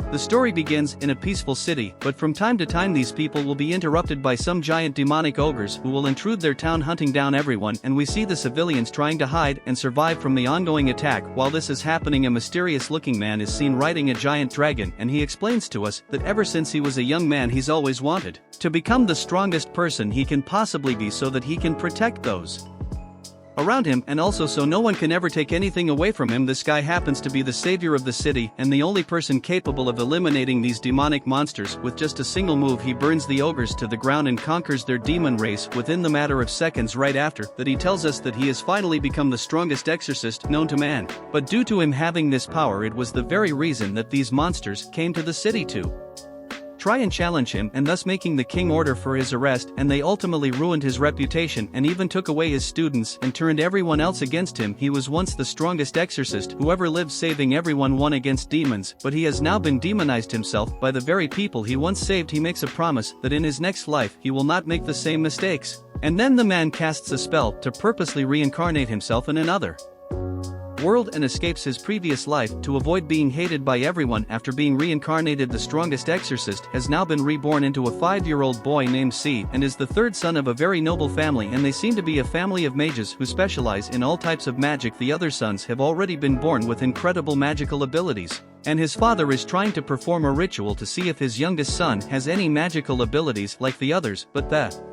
The story begins in a peaceful city, but from time to time these people will be interrupted by some giant demonic ogres who will intrude their town hunting down everyone, and we see the civilians trying to hide and survive from the ongoing attack. While this is happening, a mysterious-looking man is seen riding a giant dragon, and he explains to us that ever since he was a young man he's always wanted to become the strongest person he can possibly be so that he can protect those around him, and also so no one can ever take anything away from him. This guy happens to be the savior of the city and the only person capable of eliminating these demonic monsters. With just a single move he burns the ogres to the ground and conquers their demon race within the matter of seconds. Right after that he tells us that he has finally become the strongest exorcist known to man. But due to him having this power, it was the very reason that these monsters came to the city to try and challenge him, and thus making the king order for his arrest, and they ultimately ruined his reputation and even took away his students and turned everyone else against him. He was once the strongest exorcist who ever lived, saving everyone won against demons, but he has now been demonized himself by the very people he once saved. He makes a promise that in his next life he will not make the same mistakes. And then the man casts a spell to purposely reincarnate himself in another world and escapes his previous life to avoid being hated by everyone. After being reincarnated, the strongest exorcist has now been reborn into a 5-year-old boy named C and is the third son of a very noble family, and they seem to be a family of mages who specialize in all types of magic. The other sons have already been born with incredible magical abilities, and his father is trying to perform a ritual to see if his youngest son has any magical abilities like the others, but the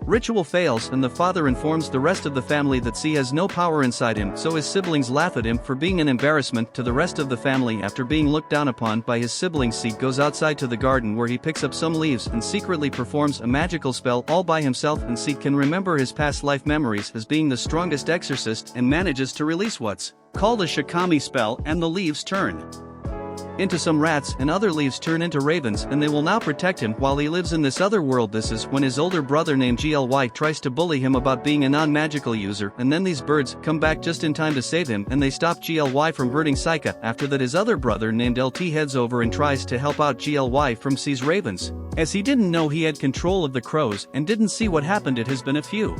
ritual fails, and the father informs the rest of the family that C has no power inside him, so his siblings laugh at him for being an embarrassment to the rest of the family. After being looked down upon by his siblings, C goes outside to the garden where he picks up some leaves and secretly performs a magical spell all by himself, and C can remember his past life memories as being the strongest exorcist and manages to release what's called a shikami spell, and the leaves turn into some rats and other leaves turn into ravens, and they will now protect him while he lives in this other world. This is when his older brother named GLY tries to bully him about being a non-magical user, and then these birds come back just in time to save him, and they stop GLY from hurting Saika. After that his other brother named LT heads over and tries to help out GLY from C's ravens, as he didn't know he had control of the crows and didn't see what happened. It has been a few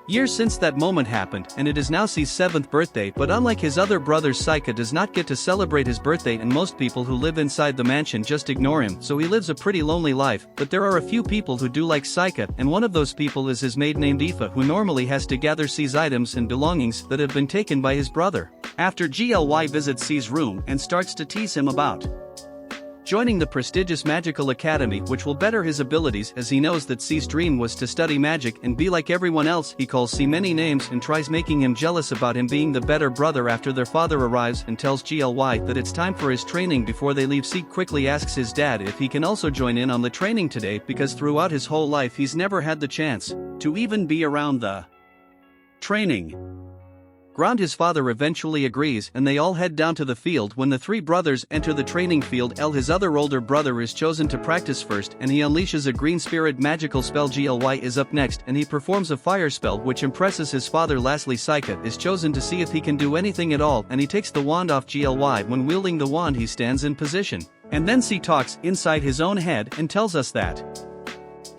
years since that moment happened, and it is now C's 7th birthday, but unlike his other brothers, Saika does not get to celebrate his birthday, and most people who live inside the mansion just ignore him, so he lives a pretty lonely life. But there are a few people who do like Saika, and one of those people is his maid named Aoife, who normally has to gather C's items and belongings that have been taken by his brother. After GLY visits C's room and starts to tease him about joining the prestigious magical academy, which will better his abilities, as he knows that C's dream was to study magic and be like everyone else. He calls C many names and tries making him jealous about him being the better brother. After their father arrives and tells GLY that it's time for his training before they leave, C quickly asks his dad if he can also join in on the training today, because throughout his whole life he's never had the chance to even be around the training ground. His father eventually agrees, and they all head down to the field. When the three brothers enter the training field, L, his other older brother, is chosen to practice first, and he unleashes a green spirit magical spell. GLY is up next, and he performs a fire spell which impresses his father. Lastly, Saika is chosen to see if he can do anything at all, and he takes the wand off GLY. When wielding the wand he stands in position, and then C talks inside his own head and tells us that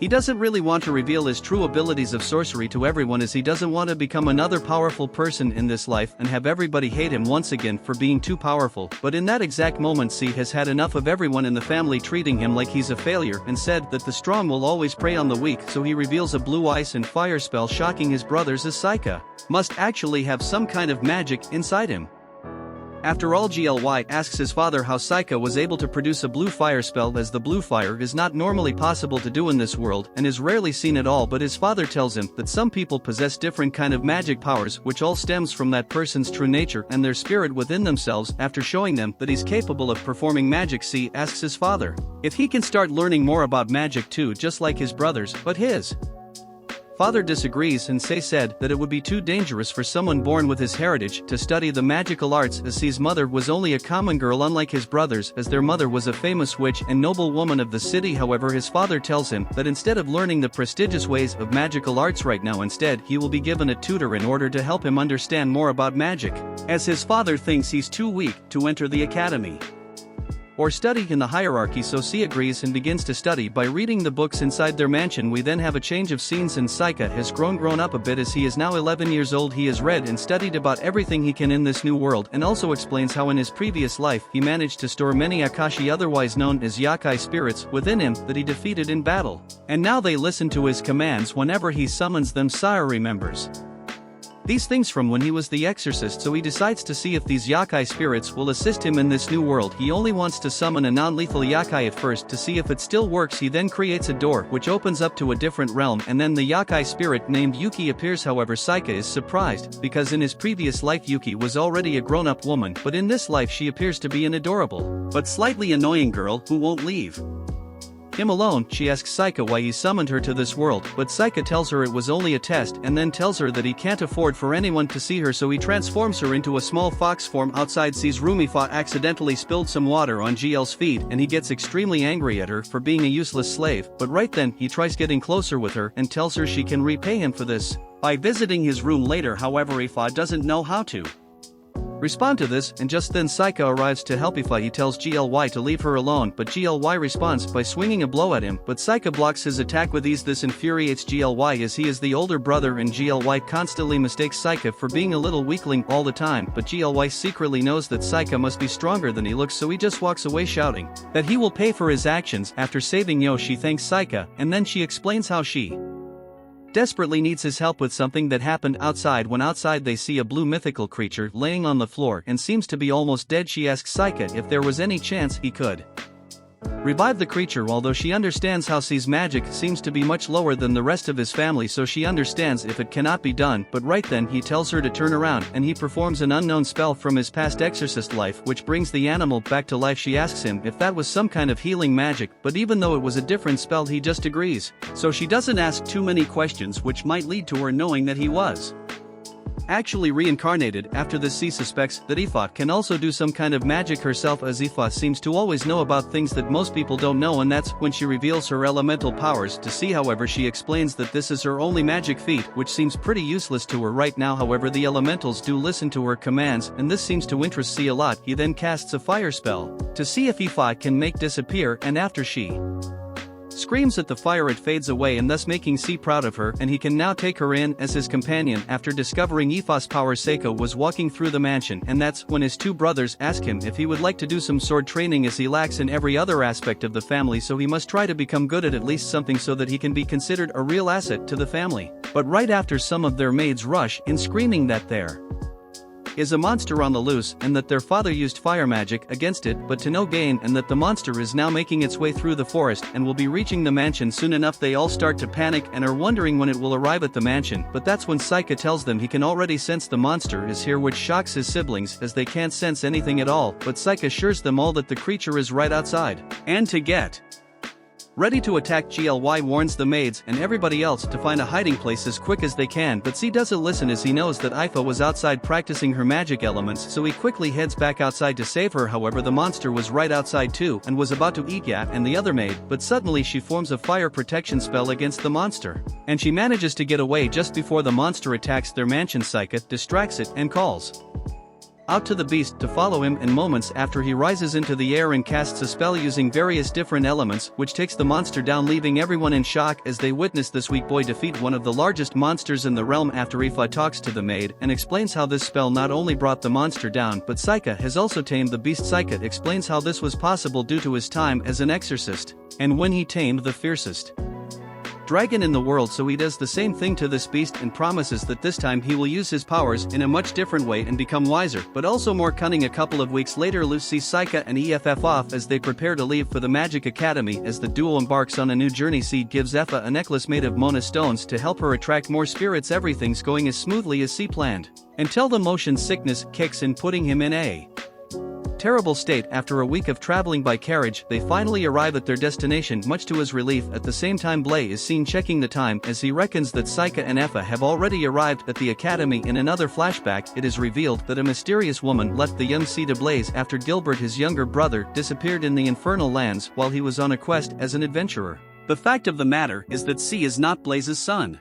he doesn't really want to reveal his true abilities of sorcery to everyone, as he doesn't want to become another powerful person in this life and have everybody hate him once again for being too powerful. But in that exact moment C has had enough of everyone in the family treating him like he's a failure, and said that the strong will always prey on the weak, so he reveals a blue ice and fire spell, shocking his brothers as Saika must actually have some kind of magic inside him. After all, GLY asks his father how Saika was able to produce a blue fire spell, as the blue fire is not normally possible to do in this world and is rarely seen at all. But his father tells him that some people possess different kind of magic powers, which all stems from that person's true nature and their spirit within themselves. After showing them that he's capable of performing magic, C asks his father if he can start learning more about magic too, just like his brothers, but his father disagrees and said that it would be too dangerous for someone born with his heritage to study the magical arts, as C's mother was only a common girl unlike his brothers, as their mother was a famous witch and noble woman of the city. However, his father tells him that instead of learning the prestigious ways of magical arts right now, instead he will be given a tutor in order to help him understand more about magic, as his father thinks he's too weak to enter the academy. or study in the hierarchy, so C agrees and begins to study by reading the books inside their mansion. We then have a change of scenes and Saika has grown up a bit as he is now 11 years old. He has read and studied about everything he can in this new world and also explains how in his previous life he managed to store many Akashi, otherwise known as Yakai spirits, within him that he defeated in battle. And now they listen to his commands whenever he summons them. Sire remembers these things from when he was the exorcist, so he decides to see if these Yakai spirits will assist him in this new world. He only wants to summon a non-lethal Yakai at first to see if it still works. He then creates a door which opens up to a different realm, and then the Yakai spirit named Yuki appears. However, Saika is surprised because in his previous life Yuki was already a grown-up woman, but in this life she appears to be an adorable but slightly annoying girl who won't leave him alone. She asks Saika why he summoned her to this world, but Saika tells her it was only a test and then tells her that he can't afford for anyone to see her, so he transforms her into a small fox form. Outside sees Rumifa accidentally spilled some water on GL's feet and he gets extremely angry at her for being a useless slave, but right then he tries getting closer with her and tells her she can repay him for this by visiting his room later. However, Ifa doesn't know how to respond to this, and just then Saika arrives to help Ifa. He tells GLY to leave her alone, but GLY responds by swinging a blow at him, but Saika blocks his attack with ease. This infuriates GLY as he is the older brother and GLY constantly mistakes Saika for being a little weakling all the time, but GLY secretly knows that Saika must be stronger than he looks, so he just walks away shouting that he will pay for his actions. After saving Yo, she thanks Saika, and then she explains how she desperately needs his help with something that happened outside. When outside they see a blue mythical creature laying on the floor and seems to be almost dead. She asks Saika if there was any chance he could revive the creature, although she understands how C's magic seems to be much lower than the rest of his family, so she understands if it cannot be done. But right then he tells her to turn around and he performs an unknown spell from his past exorcist life which brings the animal back to life. She asks him if that was some kind of healing magic, but even though it was a different spell he just agrees, so she doesn't ask too many questions which might lead to her knowing that he was actually reincarnated. After this, C suspects that Ifa can also do some kind of magic herself, as Ifa seems to always know about things that most people don't know, and that's when she reveals her elemental powers to C. However, she explains that this is her only magic feat, which seems pretty useless to her right now. However, the elementals do listen to her commands and this seems to interest C a lot. He then casts a fire spell to see if Ifa can make disappear, and after she screams at the fire it fades away, and thus making C proud of her, and he can now take her in as his companion. After discovering Ifa's power, Seiko was walking through the mansion, and that's when his two brothers ask him if he would like to do some sword training, as he lacks in every other aspect of the family, so he must try to become good at least something so that he can be considered a real asset to the family. But right after, some of their maids rush in screaming that there is a monster on the loose and that their father used fire magic against it but to no gain, and that the monster is now making its way through the forest and will be reaching the mansion soon enough. They all start to panic and are wondering when it will arrive at the mansion, but that's when Saika tells them he can already sense the monster is here, which shocks his siblings as they can't sense anything at all, but Saika assures them all that the creature is right outside and to get ready to attack. GLY warns the maids and everybody else to find a hiding place as quick as they can, but C doesn't listen as he knows that Ifa was outside practicing her magic elements, so he quickly heads back outside to save her. However, the monster was right outside too and was about to eat Ya and the other maid, but suddenly she forms a fire protection spell against the monster, and she manages to get away just before the monster attacks their mansion. Saika distracts it and calls out to the beast to follow him, and moments after he rises into the air and casts a spell using various different elements which takes the monster down, leaving everyone in shock as they witness this weak boy defeat one of the largest monsters in the realm. After Ifa talks to the maid and explains how this spell not only brought the monster down but Saika has also tamed the beast. Saika explains how this was possible due to his time as an exorcist and when he tamed the fiercest dragon in the world, so he does the same thing to this beast and promises that this time he will use his powers in a much different way and become wiser but also more cunning. A couple of weeks later, Lucy, Saika and EFF off as they prepare to leave for the Magic Academy. As the duo embarks on a new journey, C gives Effa a necklace made of Mona stones to help her attract more spirits. Everything's going as smoothly as C planned until the motion sickness kicks in, putting him in a terrible state. After a week of traveling by carriage, they finally arrive at their destination, much to his relief. At the same time, Blay is seen checking the time as he reckons that Saika and Effa have already arrived at the academy. In another flashback, it is revealed that a mysterious woman left the young C to Blaze after Gilbert, his younger brother, disappeared in the infernal lands while he was on a quest as an adventurer. The fact of the matter is that C is not Blaze's son.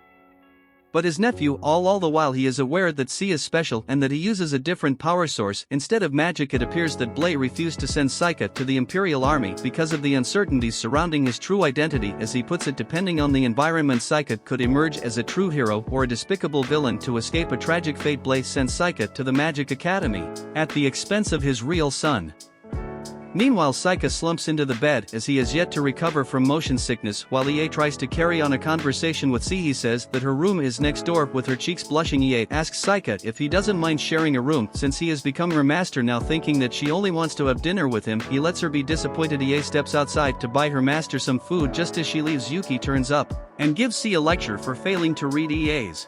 But his nephew, all the while he is aware that C is special and that he uses a different power source instead of magic. It appears that Blay refused to send Saika to the Imperial Army because of the uncertainties surrounding his true identity. As he puts it, depending on the environment, Saika could emerge as a true hero or a despicable villain. To escape a tragic fate, Blay sends Saika to the Magic Academy, at the expense of his real son. Meanwhile, Saika slumps into the bed as he has yet to recover from motion sickness. While EA tries to carry on a conversation with C, he says that her room is next door. With her cheeks blushing, EA asks Saika if he doesn't mind sharing a room since he has become her master now. Thinking that she only wants to have dinner with him, he lets her be disappointed. EA steps outside to buy her master some food. Just as she leaves, Yuki turns up and gives C a lecture for failing to read EA's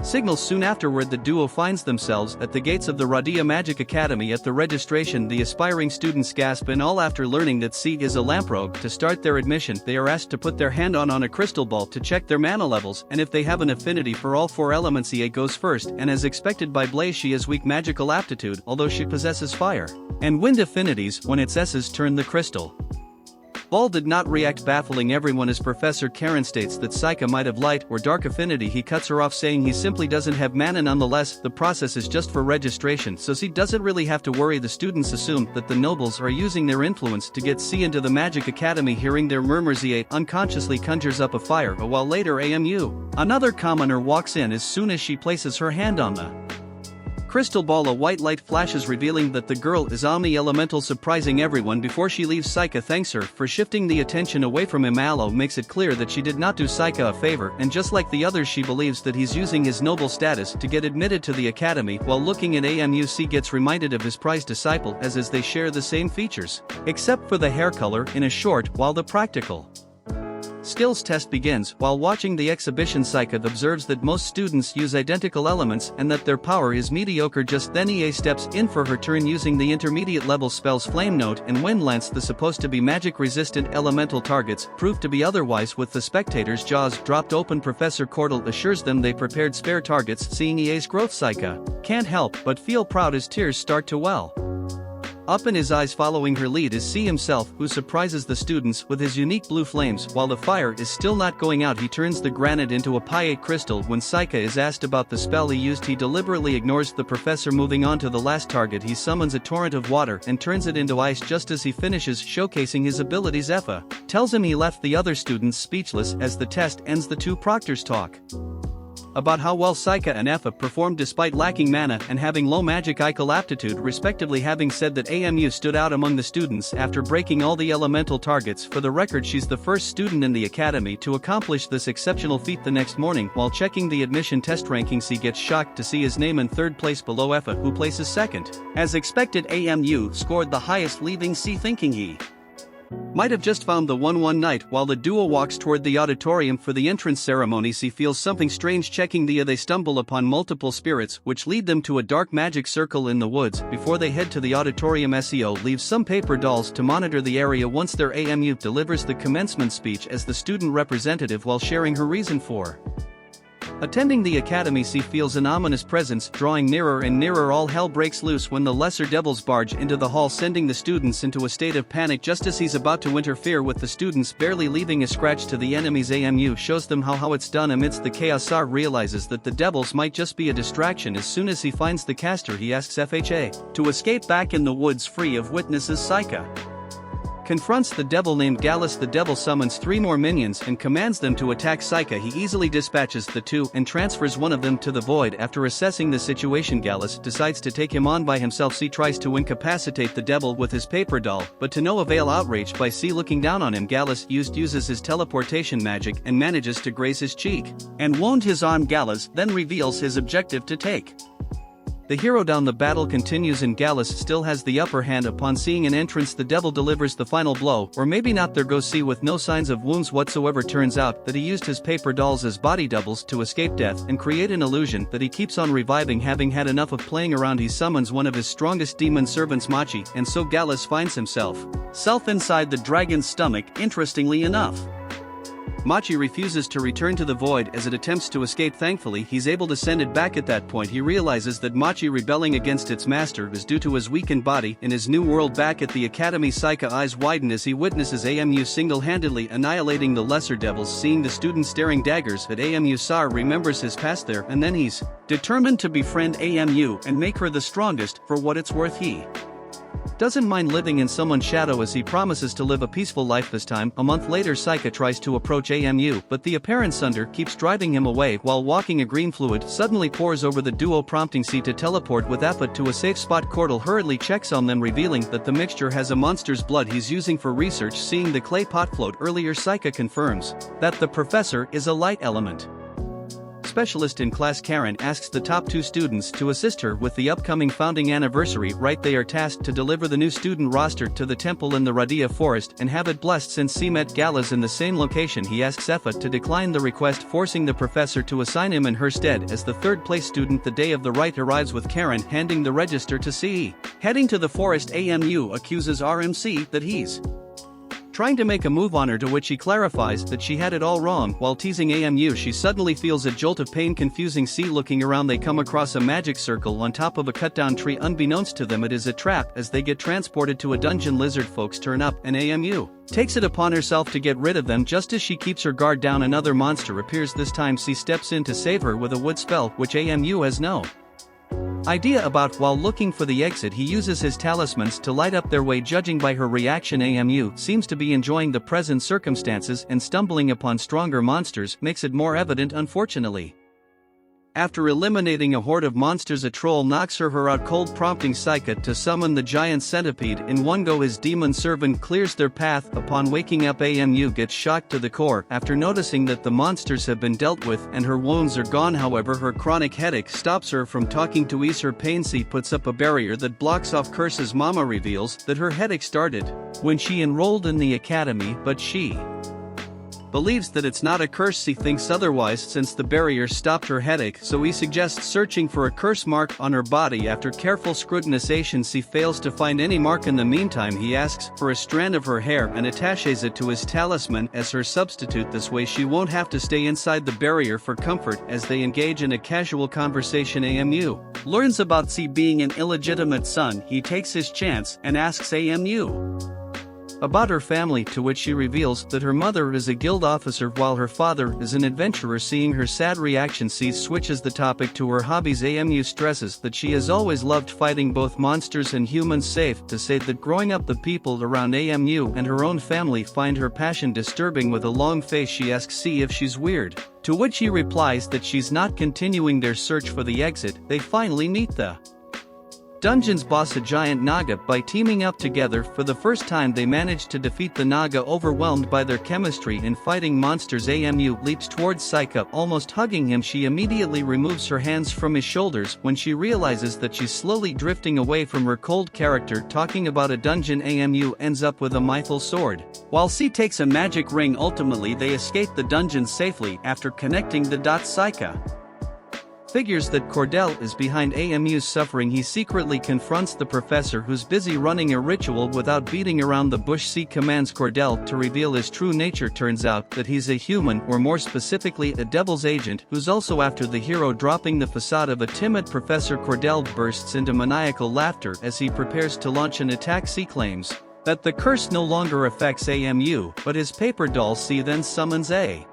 signals. Soon afterward, the duo finds themselves at the gates of the Radia Magic Academy. At the registration, the aspiring students gasp in awe after learning that C is a lamprogue. To start their admission, they are asked to put their hand on a crystal ball to check their mana levels, and if they have an affinity for all four elements. EA goes first, and as expected by Blay, she has weak magical aptitude, although she possesses fire and wind affinities. When its S's turn the crystal ball did not react, baffling everyone as Professor Karen states that Saika might have light or dark affinity. He cuts her off, saying he simply doesn't have mana. Nonetheless, the process is just for registration, so C doesn't really have to worry. The students assume that the nobles are using their influence to get C into the Magic Academy. Hearing their murmurs, EA unconsciously conjures up a fire. A while later, another commoner, walks in. As soon as she places her hand on the crystal ball, a white light flashes, revealing that the girl is Omni Elemental. Surprising everyone before she leaves, Saika thanks her for shifting the attention away from him. Aloe makes it clear that she did not do Saika a favor, and just like the others, she believes that he's using his noble status to get admitted to the academy. While looking at C gets reminded of his prized disciple, as they share the same features, except for the hair color. In a short while, the practical skills test begins. While watching the exhibition, Saika observes that most students use identical elements and that their power is mediocre. Just then, EA steps in for her turn using the intermediate level spells Flame Note and Wind Lance. The supposed to be magic resistant elemental targets prove to be otherwise. With the spectators' jaws dropped open, Professor Cordell assures them they prepared spare targets. Seeing EA's growth, Saika can't help but feel proud as tears start to well up in his eyes. Following her lead is C himself, who surprises the students with his unique blue flames. While the fire is still not going out, he turns the granite into a pyate crystal. When Saika is asked about the spell he used, he deliberately ignores the professor. Moving on to the last target, he summons a torrent of water and turns it into ice. Just as he finishes showcasing his abilities, Effa tells him he left the other students speechless. As the test ends, the two proctors talk about how well Saika and Effa performed despite lacking mana and having low magical aptitude, respectively. Having said that, AMU stood out among the students after breaking all the elemental targets. For the record, she's the first student in the academy to accomplish this exceptional feat. The next morning, while checking the admission test rankings, he gets shocked to see his name in third place below Effa, who places second. As expected, AMU scored the highest, leaving C thinking he might have just found the one night. While the duo walks toward the auditorium for the entrance ceremony, he feels something strange checking they stumble upon multiple spirits which lead them to a dark magic circle in the woods. Before they head to the auditorium, SEO leaves some paper dolls to monitor the area. Once there, AMU delivers the commencement speech as the student representative while sharing her reason for attending the academy. C feels an ominous presence drawing nearer and nearer. All hell breaks loose when the lesser devils barge into the hall, sending the students into a state of panic. Just as he's about to interfere with the students, barely leaving a scratch to the enemies, AMU shows them how it's done. Amidst the chaos, Sar realizes that the devils might just be a distraction. As soon as he finds the caster, he asks FHA to escape back in the woods free of witnesses. Saika confronts the devil named Gallus. The devil summons 3 more minions and commands them to attack Saika. He easily dispatches the 2 and transfers one of them to the void. After assessing the situation, Gallus decides to take him on by himself. C tries to incapacitate the devil with his paper doll, but to no avail. Outraged by C looking down on him, Gallus uses his teleportation magic and manages to graze his cheek and wound his arm. Gallus then reveals his objective: to take the hero down. The battle continues and Gallus still has the upper hand. Upon seeing an entrance, the devil delivers the final blow, or maybe not. There goes C with no signs of wounds whatsoever. Turns out that he used his paper dolls as body doubles to escape death and create an illusion that he keeps on reviving. Having had enough of playing around, he summons one of his strongest demon servants, Machi, and so Gallus finds himself inside the dragon's stomach. Interestingly enough, Machi refuses to return to the void as it attempts to escape. Thankfully, he's able to send it back. At that point, he realizes that Machi rebelling against its master is due to his weakened body. In his new world back at the academy, Saika eyes widen as he witnesses AMU single-handedly annihilating the lesser devils. Seeing the student staring daggers at AMU, Sar remembers his past there, and then he's determined to befriend AMU and make her the strongest. For what it's worth, he doesn't mind living in someone's shadow as he promises to live a peaceful life. This time, a month later, Saika tries to approach AMU, but the apparent Sunder keeps driving him away. While walking, a green fluid suddenly pours over the duo, prompting C to teleport with effort to a safe spot. Cordell hurriedly checks on them, revealing that the mixture has a monster's blood he's using for research. Seeing the clay pot float earlier, Saika confirms that the professor is a light element specialist in class. Karen asks the top 2 students to assist her with the upcoming founding anniversary. Right, they are tasked to deliver the new student roster to the temple in the Radia forest and have it blessed. Since C met galas in the same location, he asks Effa to decline the request, forcing the professor to assign him in her stead as the 3rd place student. The day of the rite arrives with Karen handing the register to C. Heading to the forest, AMU accuses RMC that he's trying to make a move on her, to which she clarifies that she had it all wrong. While teasing AMU, she suddenly feels a jolt of pain. Confusing C. Looking around, they come across a magic circle on top of a cut-down tree. Unbeknownst to them, it is a trap as they get transported to a dungeon. Lizard folks turn up, and AMU takes it upon herself to get rid of them. Just as she keeps her guard down, another monster appears. This time, C steps in to save her with a wood spell, which AMU has no idea about. While looking for the exit, he uses his talismans to light up their way. Judging by her reaction, AMU seems to be enjoying the present circumstances, and stumbling upon stronger monsters makes it more evident. Unfortunately, after eliminating a horde of monsters, a troll knocks her out cold, prompting Saika to summon the giant centipede in one go. His demon servant clears their path. Upon waking up, AMU gets shocked to the core after noticing that the monsters have been dealt with and her wounds are gone. However, her chronic headache stops her from talking. To ease her pain, C puts up a barrier that blocks off curses. Mama reveals that her headache started when she enrolled in the academy, but she believes that it's not a curse. She thinks otherwise since the barrier stopped her headache, so he suggests searching for a curse mark on her body. After careful scrutinization, she fails to find any mark. In the meantime, he asks for a strand of her hair and attaches it to his talisman as her substitute. This way she won't have to stay inside the barrier for comfort. As they engage in a casual conversation, AMU learns about C being an illegitimate son. He takes his chance and asks AMU about her family, to which she reveals that her mother is a guild officer while her father is an adventurer. Seeing her sad reaction, C switches the topic to her hobbies. AMU stresses that she has always loved fighting both monsters and humans. Safe to say that growing up, the people around AMU and her own family find her passion disturbing. With a long face, she asks C if she's weird, to which he replies that she's not. Continuing their search for the exit, they finally meet the dungeon's boss, a giant Naga. By teaming up together for the first time, they manage to defeat the Naga. Overwhelmed by their chemistry in fighting monsters, AMU leaps towards Saika, almost hugging him. She immediately removes her hands from his shoulders when she realizes that she's slowly drifting away from her cold character. Talking about a dungeon, AMU ends up with a mythal sword, while C takes a magic ring. Ultimately, they escape the dungeon safely after connecting the dots. Saika figures that Cordell is behind AMU's suffering. He secretly confronts the professor, who's busy running a ritual without beating around the bush. C commands Cordell to reveal his true nature. Turns out that he's a human, or more specifically a devil's agent, who's also after the hero. Dropping the facade of a timid professor, Cordell bursts into maniacal laughter as he prepares to launch an attack. C claims that the curse no longer affects AMU, but his paper doll. C then summons a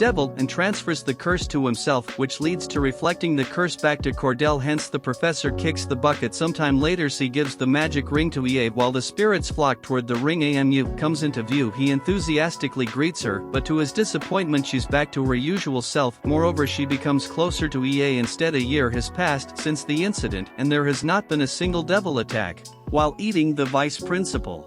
devil and transfers the curse to himself, which leads to reflecting the curse back to Cordell. Hence, the professor kicks the bucket. Sometime later, C gives the magic ring to EA. While the spirits flock toward the ring, AMU comes into view. He enthusiastically greets her, but to his disappointment, she's back to her usual self. Moreover, she becomes closer to EA. Instead, a year has passed since the incident, and there has not been a single devil attack. While eating, the vice principal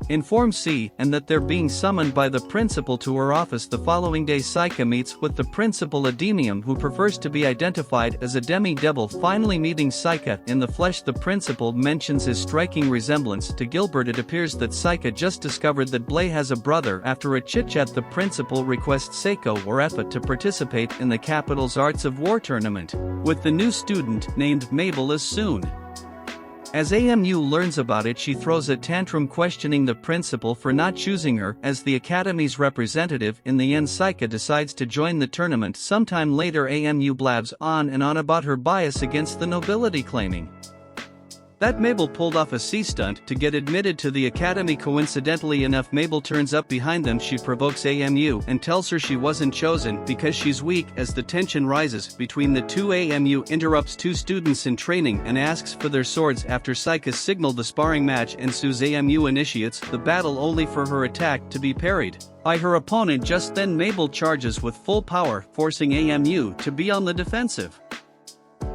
informs C and that they're being summoned by the principal to her office. The following day, Saika meets with the principal, Ademium, who prefers to be identified as a demi-devil. Finally meeting Saika in the flesh, the principal mentions his striking resemblance to Gilbert. It appears that Saika just discovered that Blay has a brother. After a chit-chat, the principal requests Seiko or Effa to participate in the capital's Arts of War tournament with the new student named Mabel as soon As AMU learns about it, she throws a tantrum questioning the principal for not choosing her as the academy's representative. In the end, Saika decides to join the tournament. Sometime later, AMU blabs on and on about her bias against the nobility, claiming that Mabel pulled off a sea stunt to get admitted to the academy. Coincidentally enough, Mabel turns up behind them. She provokes AMU and tells her she wasn't chosen because she's weak. As the tension rises between the two, AMU interrupts two students in training and asks for their swords. After Saika signaled the sparring match ensues, AMU initiates the battle only for her attack to be parried by her opponent. Just then, Mabel charges with full power, forcing AMU to be on the defensive.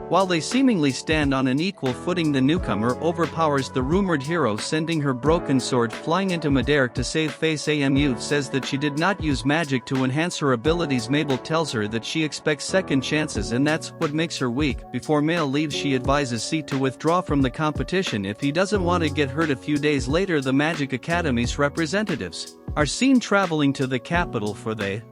While they seemingly stand on an equal footing, the newcomer overpowers the rumored hero, sending her broken sword flying into midair to save face. AMU says that she did not use magic to enhance her abilities. Mabel tells her that she expects second chances and that's what makes her weak. Before Male leaves, she advises C to withdraw from the competition if he doesn't want to get hurt. A few days later, the Magic Academy's representatives are seen traveling to the capital for the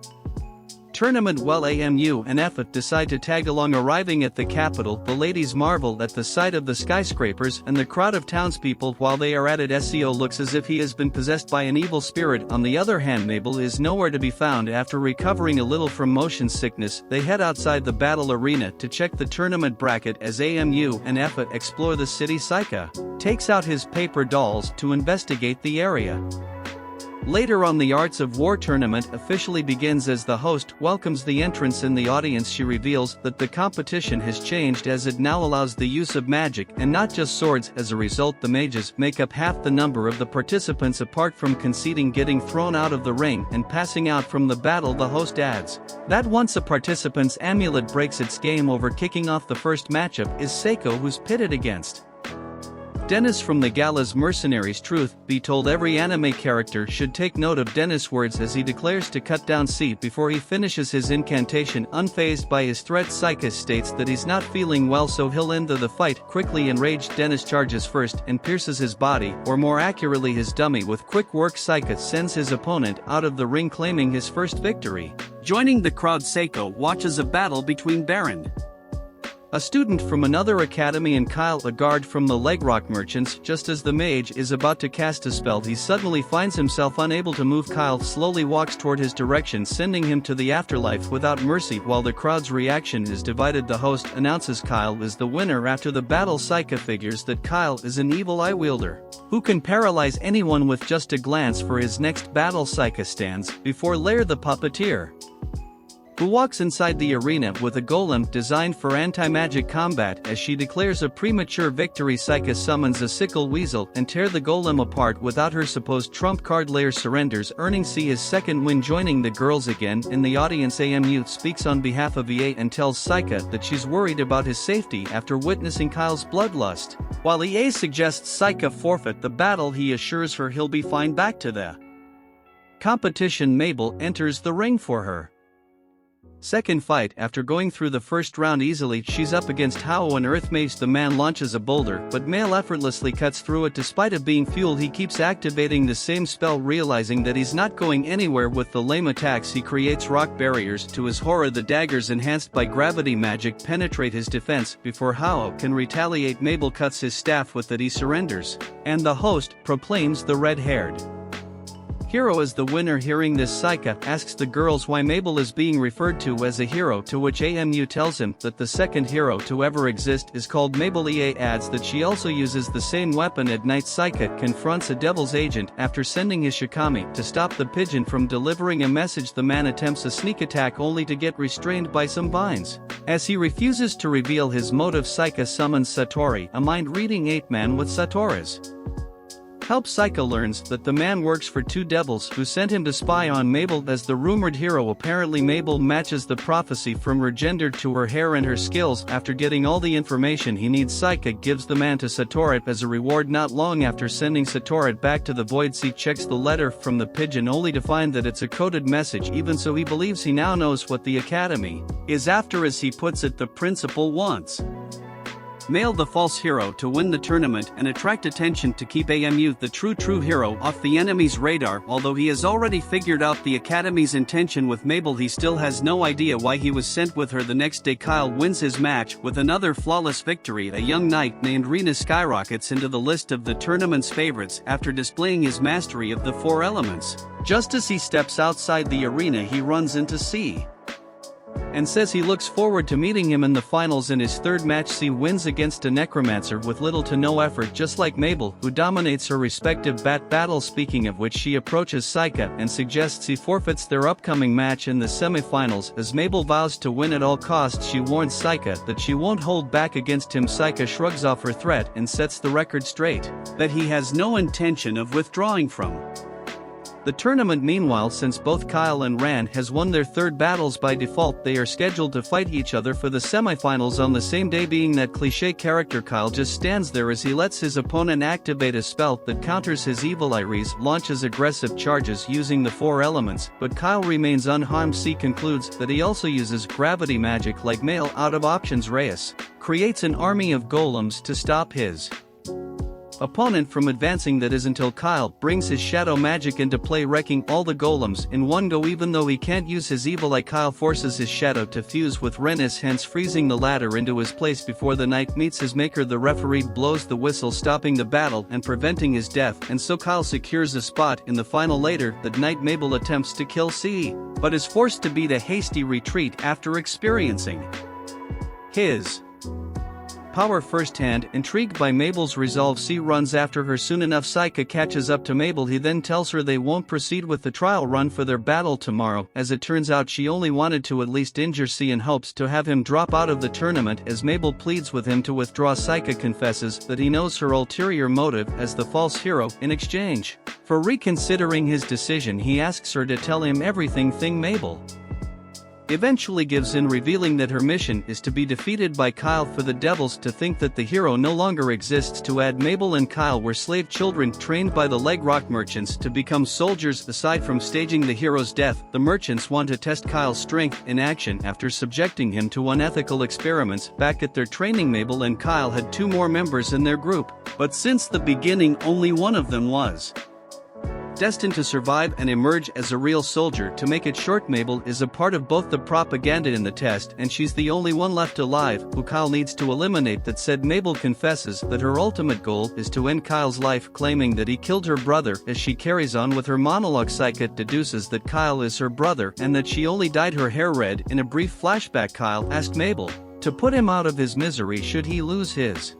tournament, while AMU and Effet decide to tag along. Arriving at the capital, the ladies marvel at the sight of the skyscrapers and the crowd of townspeople. While they are at it, SEO looks as if he has been possessed by an evil spirit. On the other hand, Mabel is nowhere to be found. After recovering a little from motion sickness, they head outside the battle arena to check the tournament bracket. As AMU and Effet explore the city, Saika takes out his paper dolls to investigate the area. Later on, the Arts of War tournament officially begins. As the host welcomes the entrants in the audience, she reveals that the competition has changed as it now allows the use of magic and not just swords. As a result, the mages make up half the number of the participants. Apart from conceding, getting thrown out of the ring, and passing out from the battle, the host adds that once a participant's amulet breaks, its game over. Kicking off the first matchup is Seiko, who's pitted against Dennis from the gala's mercenaries. Truth be told, every anime character should take note of Dennis' words as he declares to cut down C before he finishes his incantation. Unfazed by his threat, Saika states that he's not feeling well, so he'll end the fight. Quickly enraged, Dennis charges first and pierces his body, or more accurately his dummy, with quick work. Saika sends his opponent out of the ring, claiming his first victory. Joining the crowd, Seiko watches a battle between Baron, a student from another academy, and Kyle, a guard from the Legrock merchants. Just as the mage is about to cast a spell, he suddenly finds himself unable to move. Kyle slowly walks toward his direction, sending him to the afterlife without mercy. While the crowd's reaction is divided, the host announces Kyle is the winner. After the battle, Saika figures that Kyle is an evil eye wielder who can paralyze anyone with just a glance. For his next battle, Saika stands before Lair the puppeteer, who walks inside the arena with a golem designed for anti-magic combat. As she declares a premature victory, Saika summons a sickle weasel and tear the golem apart without her supposed trump card. Lair surrenders, earning C his second win. Joining the girls again in the audience, AMU speaks on behalf of EA and tells Saika that she's worried about his safety after witnessing Kyle's bloodlust. While EA suggests Saika forfeit the battle, he assures her he'll be fine. Back to the competition, Mabel enters the ring for her second fight. After going through the first round easily, she's up against Hao, an earth mage. The man launches a boulder, but Male effortlessly cuts through it. Despite it being fueled, he keeps activating the same spell. Realizing that he's not going anywhere with the lame attacks, he creates rock barriers. To his horror, the daggers enhanced by gravity magic penetrate his defense. Before Hao can retaliate, Mabel cuts his staff with it. He surrenders, and the host proclaims the red-haired hero as the winner. Hearing this, Saika asks the girls why Mabel is being referred to as a hero, to which AMU tells him that the second hero to ever exist is called Mabel. EA adds that she also uses the same weapon at night. Saika confronts a devil's agent after sending his shikami to stop the pigeon from delivering a message. The man attempts a sneak attack only to get restrained by some vines. As he refuses to reveal his motive, Saika summons Satori, a mind-reading ape-man with Satora's help. Saika learns that the man works for two devils who sent him to spy on Mabel as the rumored hero. Apparently, Mabel matches the prophecy from her gender to her hair and her skills. After getting all the information he needs, Saika gives the man to Satorit as a reward. Not long after sending Satorit back to the void, C checks the letter from the pigeon only to find that it's a coded message. Even so, he believes he now knows what the academy is after. As he puts it, the principal wants Male the false hero to win the tournament and attract attention to keep AMU the true hero off the enemy's radar. Although he has already figured out the Academy's intention with Mabel, he still has no idea why he was sent with her. The next day Kyle wins his match with another flawless victory. A young knight named Rena skyrockets into the list of the tournament's favorites after displaying his mastery of the 4 elements. Just as he steps outside the arena, he runs into C and says he looks forward to meeting him in the finals. In his third match, C wins against a necromancer with little to no effort, just like Mabel, who dominates her respective battle. Speaking of which, she approaches Saika and suggests he forfeits their upcoming match in the semifinals. As Mabel vows to win at all costs, she warns Saika that she won't hold back against him. Saika shrugs off her threat and sets the record straight that he has no intention of withdrawing from the tournament. Meanwhile, since both Kyle and Ran has won their third battles by default, they are scheduled to fight each other for the semifinals on the same day. Being that cliche character, Kyle just stands there as he lets his opponent activate a spell that counters his evil eye. Rhys launches aggressive charges using the 4 elements, but Kyle remains unharmed. C concludes that he also uses gravity magic like Male. Out of options, Reyes creates an army of golems to stop his opponent from advancing. That is until Kyle brings his shadow magic into play, wrecking all the golems in one go. Even though he can't use his evil eye, Kyle forces his shadow to fuse with Ren's, hence freezing the latter into his place before the knight meets his maker. The referee blows the whistle, stopping the battle and preventing his death, and so Kyle secures a spot in the final. Later that night, Mabel attempts to kill C, but is forced to beat a hasty retreat after experiencing his power firsthand. Intrigued by Mabel's resolve, C runs after her. Soon enough, Saika catches up to Mabel. He then tells her they won't proceed with the trial run for their battle tomorrow. As it turns out, she only wanted to at least injure C in hopes to have him drop out of the tournament. As Mabel pleads with him to withdraw, Saika confesses that he knows her ulterior motive as the false hero. In exchange for reconsidering his decision, he asks her to tell him everything. Mabel eventually gives in, revealing that her mission is to be defeated by Kyle. For the devils to think that the hero no longer exists. To add, Mabel and Kyle were slave children trained by the leg rock merchants to become soldiers. Aside from staging the hero's death, the merchants want to test Kyle's strength in action after subjecting him to unethical experiments. Back at their training, Mabel and Kyle had 2 more members in their group, but since the beginning only one of them was destined to survive and emerge as a real soldier. To make it short, Mabel is a part of both the propaganda and the test, and she's the only one left alive who Kyle needs to eliminate. That said, Mabel confesses that her ultimate goal is to end Kyle's life, claiming that he killed her brother. As she carries on with her monologue, Saika deduces that Kyle is her brother and that she only dyed her hair red. In a brief flashback, Kyle asked Mabel to put him out of his misery should he lose his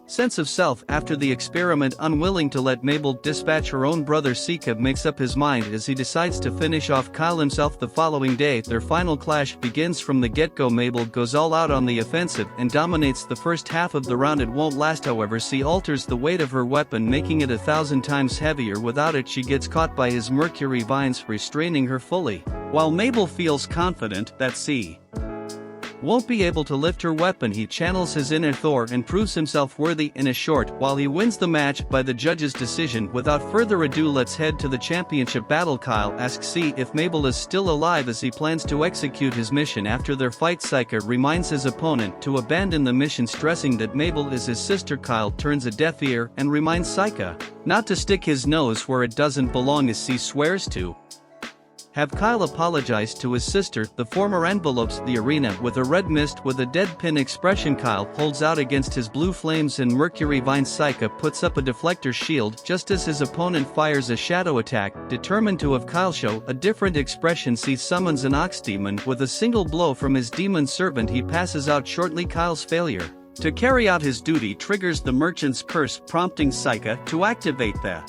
sense of self after the experiment. Unwilling to let Mabel dispatch her own brother, Sika makes up his mind as he decides to finish off Kyle himself. The following day, their final clash begins from the get-go. Mabel goes all out on the offensive and dominates the first half of the round. It won't last, however. C alters the weight of her weapon, making it 1,000 times heavier. Without it, she gets caught by his mercury vines, restraining her fully. While Mabel feels confident that C won't be able to lift her weapon, he channels his inner Thor and proves himself worthy. In a short while, he wins the match by the judge's decision. Without further ado, let's head to the championship battle. Kyle asks C if Mabel is still alive as he plans to execute his mission. After their fight, Saika reminds his opponent to abandon the mission, stressing that Mabel is his sister. Kyle turns a deaf ear and reminds Saika not to stick his nose where it doesn't belong, as C swears to have Kyle apologize to his sister. The former envelopes the arena with a red mist with a deadpan expression. Kyle holds out against his blue flames and mercury vines. Saika puts up a deflector shield just as his opponent fires a shadow attack. Determined to have Kyle show a different expression, he summons an ox demon with a single blow from his demon servant. He passes out shortly. Kyle's failure to carry out his duty triggers the merchant's curse, prompting Saika to activate the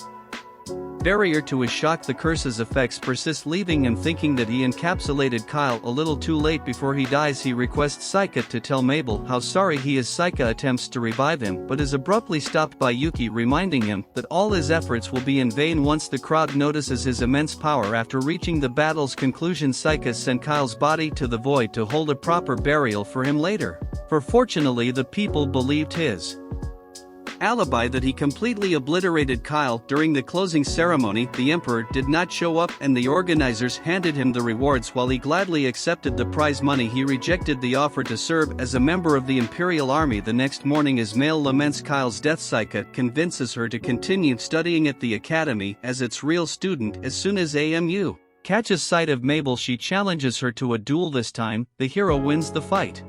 barrier. To his shock, the curse's effects persist, leaving him thinking that he encapsulated Kyle. A little too late. Before he dies, he requests Saika to tell Mabel how sorry he is. Saika attempts to revive him but is abruptly stopped by Yuki, reminding him that all his efforts will be in vain once the crowd notices his immense power. After reaching the battle's conclusion, Saika sent Kyle's body to the void to hold a proper burial for him later. For fortunately, the people believed his alibi that he completely obliterated Kyle during the closing ceremony. The emperor did not show up and the organizers handed him the rewards. While he gladly accepted the prize money, he rejected the offer to serve as a member of the Imperial Army. The next morning, as Mail laments Kyle's death, Saika convinces her to continue studying at the academy as its real student. As soon as AMU catches sight of Mabel, she challenges her to a duel. This time, the hero wins the fight.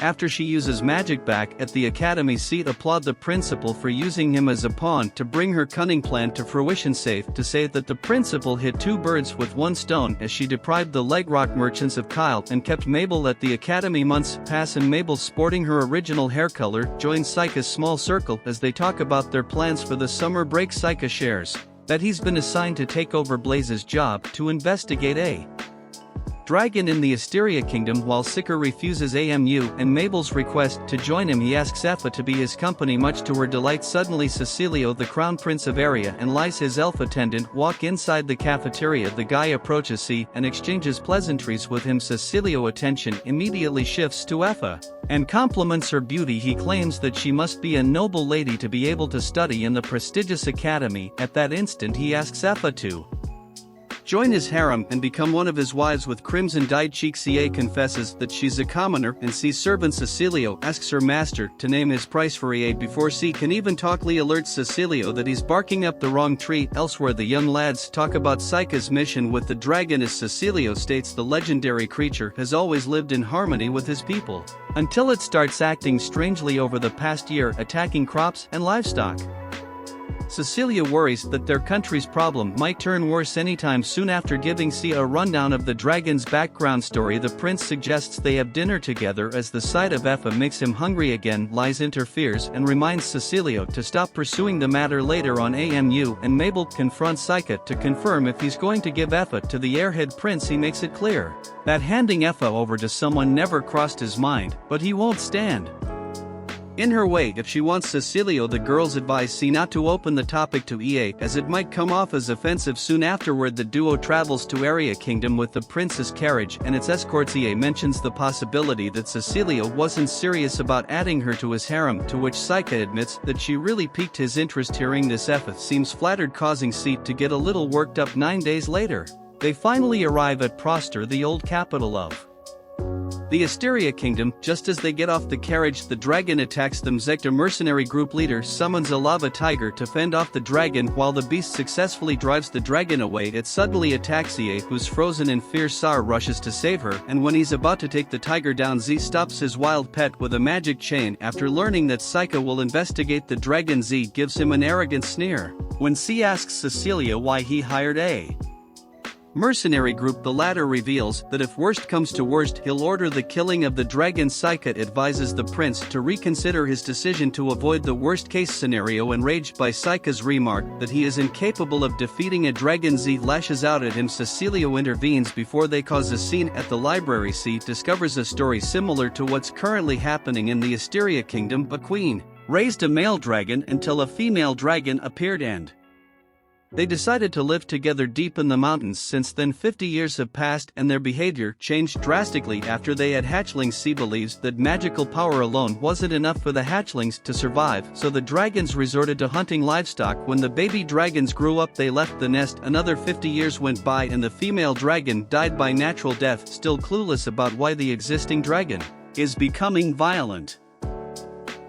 After she uses magic back at the academy seat, applaud the principal for using him as a pawn to bring her cunning plan to fruition. Safe to say that the principal hit two birds with one stone, as she deprived the Legrock merchants of Kyle and kept Mabel at the academy. Months pass and Mabel, sporting her original hair color, joins Saika's small circle as they talk about their plans for the summer break. Saika shares that he's been assigned to take over Blaze's job to investigate a dragon in the Asteria Kingdom. While Sika refuses AMU and Mabel's request to join him, he asks Effa to be his company. Much to her delight, suddenly Cecilio, the crown prince of Aria, and Lys, his elf attendant, walk inside the cafeteria. The guy approaches C and exchanges pleasantries with him. Cecilio's attention immediately shifts to Effa and compliments her beauty. He claims that she must be a noble lady to be able to study in the prestigious academy. At that instant, he asks Effa to join his harem and become one of his wives. With crimson-dyed cheeks, CA confesses that she's a commoner, and C's servant Cecilio asks her master to name his price for EA before C can even talk. Lee alerts Cecilio that he's barking up the wrong tree. Elsewhere, the young lads talk about Saika's mission with the dragon, as Cecilio states the legendary creature has always lived in harmony with his people, until it starts acting strangely over the past year, attacking crops and livestock. Cecilia worries that their country's problem might turn worse anytime soon. After giving C a rundown of the dragon's background story, the prince suggests they have dinner together, as the sight of Effa makes him hungry again. Lys interferes and reminds Cecilio to stop pursuing the matter. Later on AMU, and Mabel confronts Saika to confirm if he's going to give Effa to the airhead prince. He makes it clear that handing Effa over to someone never crossed his mind, but he won't stand in her way if she wants Cecilio. The girls advise C not to open the topic to EA, as it might come off as offensive. Soon afterward, the duo travels to Aria Kingdom with the prince's carriage and its escorts. EA mentions the possibility that Cecilio wasn't serious about adding her to his harem, to which Saika admits that she really piqued his interest. Hearing this, Effa seems flattered, causing C to get a little worked up. 9 days later, they finally arrive at Prostor, the old capital of the Asteria Kingdom. Just as they get off the carriage, the dragon attacks them. Zekta, mercenary group leader, summons a lava tiger to fend off the dragon. While the beast successfully drives the dragon away, it suddenly attacks Ie, who's frozen in fear. Sar rushes to save her, and when he's about to take the tiger down, Z stops his wild pet with a magic chain. After learning that Saika will investigate the dragon, Z gives him an arrogant sneer. When C asks Cecilia why he hired a mercenary group, the latter reveals that if worst comes to worst, he'll order the killing of the dragon. Saika advises the prince to reconsider his decision to avoid the worst-case scenario. Enraged by Saika's remark that he is incapable of defeating a dragon, Z lashes out at him. Cecilio intervenes before they cause a scene at the library. C discovers a story similar to what's currently happening in the Asteria Kingdom. A queen raised a male dragon until a female dragon appeared, and they decided to live together deep in the mountains. Since then, 50 years have passed and their behavior changed drastically after they had hatchlings. C believes that magical power alone wasn't enough for the hatchlings to survive, so the dragons resorted to hunting livestock. When the baby dragons grew up, they left the nest. Another 50 years went by and the female dragon died by natural death. Still clueless about why the existing dragon is becoming violent,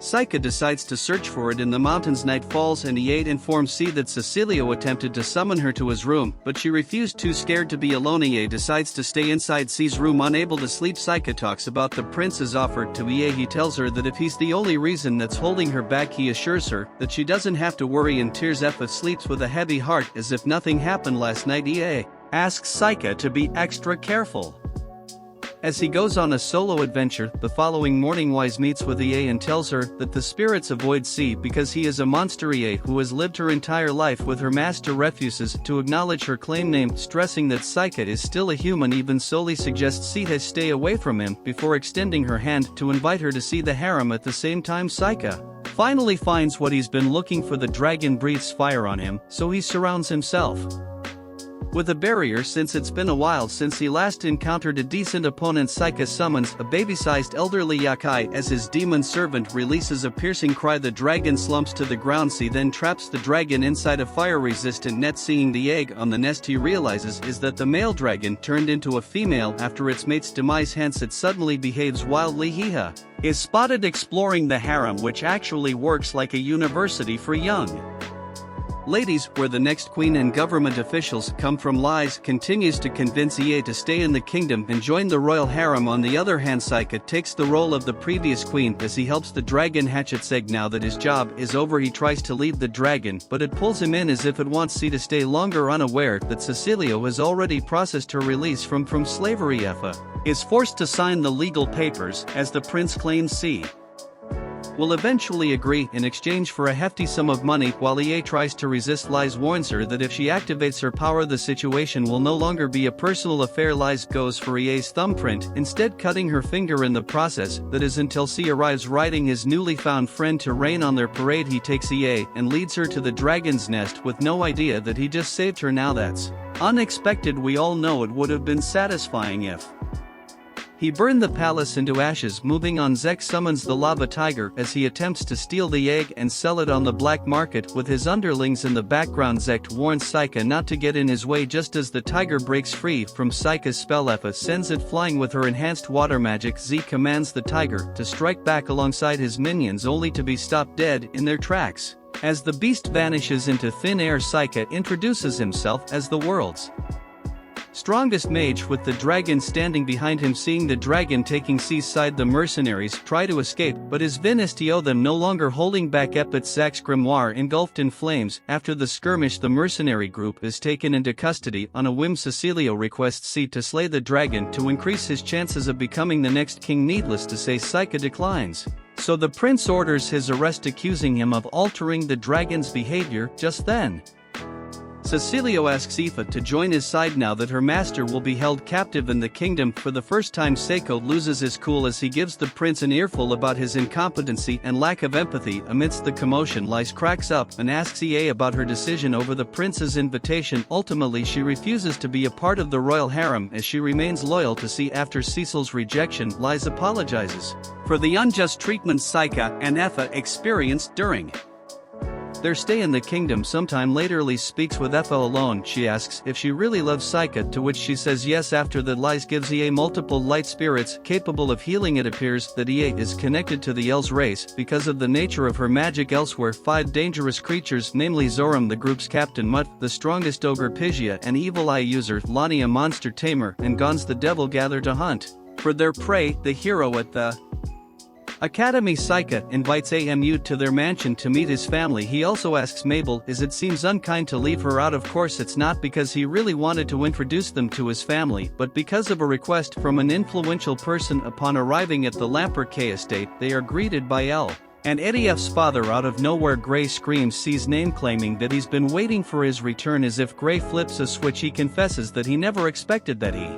Saika decides to search for it in the mountains. Night falls and Ie informs C that Cecilio attempted to summon her to his room, but she refused, too scared to be alone. Ie decides to stay inside C's room. Unable to sleep, Saika talks about the prince's offer to Ie. He tells her that if he's the only reason that's holding her back, he assures her that she doesn't have to worry. In tears, Effa sleeps with a heavy heart as if nothing happened last night. Ie asks Saika to be extra careful as he goes on a solo adventure. The following morning, Wise meets with Ie and tells her that the spirits avoid C because he is a monster. Ie, who has lived her entire life with her master, refuses to acknowledge her claim name, stressing that Saika is still a human. Even Soli suggests C stay away from him before extending her hand to invite her to see the harem. At the same time, Saika finally finds what he's been looking for. The dragon breathes fire on him, so he surrounds himself With a barrier since it's been a while since he last encountered a decent opponent, Saika summons a baby-sized elderly yakai as his demon servant releases a piercing cry. The dragon slumps to the ground. He then traps the dragon inside a fire-resistant net. Seeing the egg on the nest, he realizes is that the male dragon turned into a female after its mate's demise, hence it suddenly behaves wildly. Hiha is spotted exploring the harem, which actually works like a university for young ladies, where the next queen and government officials come from. Lies continues to convince EA to stay in the kingdom and join the royal harem. On the other hand, Saika takes the role of the previous queen as he helps the dragon hatch its egg. Now that his job is over, he tries to leave the dragon, but it pulls him in as if it wants C to stay longer, unaware that Cecilio has already processed her release from slavery. Effa is forced to sign the legal papers as the prince claims C will eventually agree in exchange for a hefty sum of money. While EA tries to resist, Lies warns her that if she activates her power, the situation will no longer be a personal affair. Lies goes for EA's thumbprint, instead cutting her finger in the process. That is until C arrives riding his newly found friend to rain on their parade. He takes EA and leads her to the dragon's nest with no idea that he just saved her. Now that's unexpected. We all know it would have been satisfying if he burned the palace into ashes. Moving on, Zek summons the lava tiger as he attempts to steal the egg and sell it on the black market with his underlings in the background. Zek warns Saika not to get in his way. Just as the tiger breaks free from Saika's spell, Effa sends it flying with her enhanced water magic. Z commands the tiger to strike back alongside his minions, only to be stopped dead in their tracks. As the beast vanishes into thin air, Saika introduces himself as the world's strongest mage, with the dragon standing behind him. Seeing the dragon taking C's side, the mercenaries try to escape, but is Vinistio them no longer holding back. Epit Zak's grimoire engulfed in flames. After the skirmish, the mercenary group is taken into custody. On a whim, Cecilio requests C to slay the dragon to increase his chances of becoming the next king. Needless to say, Saika declines, so the prince orders his arrest, accusing him of altering the dragon's behavior. Just then, Cecilio asks Aoife to join his side now that her master will be held captive in the kingdom. For the first time, Seiko loses his cool as he gives the prince an earful about his incompetency and lack of empathy. Amidst the commotion, Lies cracks up and asks EA about her decision over the prince's invitation. Ultimately, she refuses to be a part of the royal harem as she remains loyal to C. After Cecil's rejection, Lies apologizes for the unjust treatment Saika and Effa experienced during their stay in the kingdom. Sometime later, Lies speaks with Effa alone. She asks if she really loves Saika, to which she says yes. After that, Lies gives EA multiple light spirits capable of healing. It appears that EA is connected to the Els race because of the nature of her magic. Elsewhere, 5 dangerous creatures, namely Zoram, the group's captain, Mutt, the strongest ogre, Pygia, an evil eye user, Lonnie, a monster tamer, and Gons the devil, gather to hunt for their prey. The hero at the Academy, Saika, invites AMU to their mansion to meet his family. He also asks Mabel, as it seems unkind to leave her out. Of course, it's not because he really wanted to introduce them to his family, but because of a request from an influential person. Upon arriving at the Lampert K estate, they are greeted by L and Eddie F's father. Out of nowhere, Gray screams C's name, claiming that he's been waiting for his return. As if Gray flips a switch, he confesses that he never expected that he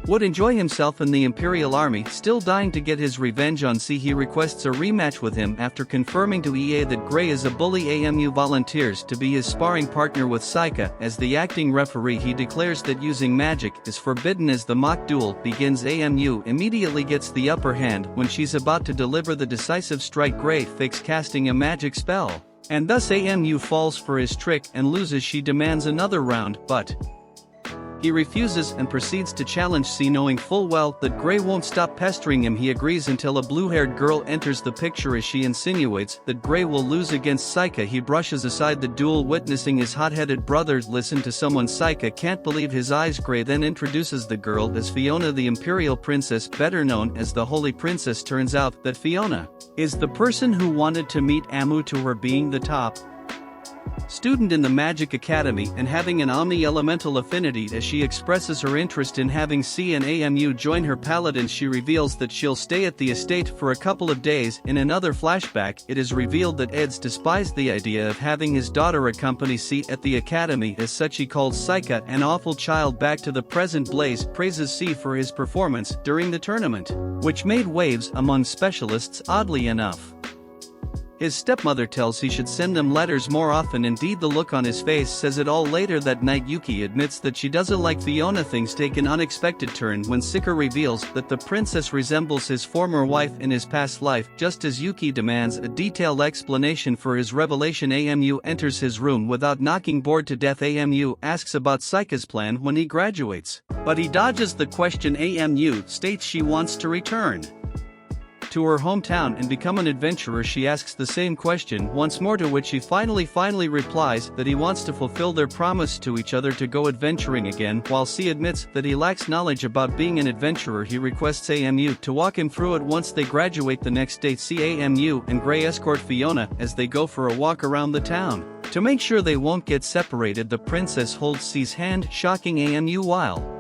would enjoy himself in the Imperial Army. Still dying to get his revenge on C, he requests a rematch with him. After confirming to EA that Gray is a bully, AMU volunteers to be his sparring partner with Saika. As the acting referee, he declares that using magic is forbidden. As the mock duel begins, AMU immediately gets the upper hand. When she's about to deliver the decisive strike, Gray fakes casting a magic spell, and thus AMU falls for his trick and loses. She demands another round, but he refuses and proceeds to challenge C, knowing full well that Gray won't stop pestering him. He agrees until a blue-haired girl enters the picture as she insinuates that Gray will lose against Saika. He brushes aside the duel, witnessing his hot-headed brother listen to someone. Saika can't believe his eyes. Gray then introduces the girl as Fiona, the Imperial Princess, better known as the Holy Princess. Turns out that Fiona is the person who wanted to meet Amu, to her being the top student in the Magic Academy and having an omni-elemental affinity. As she expresses her interest in having C and AMU join her paladins, she reveals that she'll stay at the estate for a couple of days. In another flashback, it is revealed that Eds despised the idea of having his daughter accompany C at the academy. As such, he calls Saika an awful child. Back to the present, Blaze praises C for his performance during the tournament, which made waves among specialists. Oddly enough, His stepmother tells he should send them letters more often. Indeed, the look on his face says it all. Later that night, Yuki admits that she doesn't like Fiona. Things take an unexpected turn when Sika reveals that the princess resembles his former wife in his past life. Just as Yuki demands a detailed explanation for his revelation, Amu enters his room without knocking. Bored to death, Amu asks about Sika's plan when he graduates, but he dodges the question. Amu states she wants to return to her hometown and become an adventurer. She asks the same question once more, to which he finally replies that he wants to fulfill their promise to each other to go adventuring again. While C admits that he lacks knowledge about being an adventurer, he requests Amu to walk him through it. Once they graduate the next day, Amu and Gray escort Fiona as they go for a walk around the town. To make sure they won't get separated, the princess holds C's hand, shocking Amu, while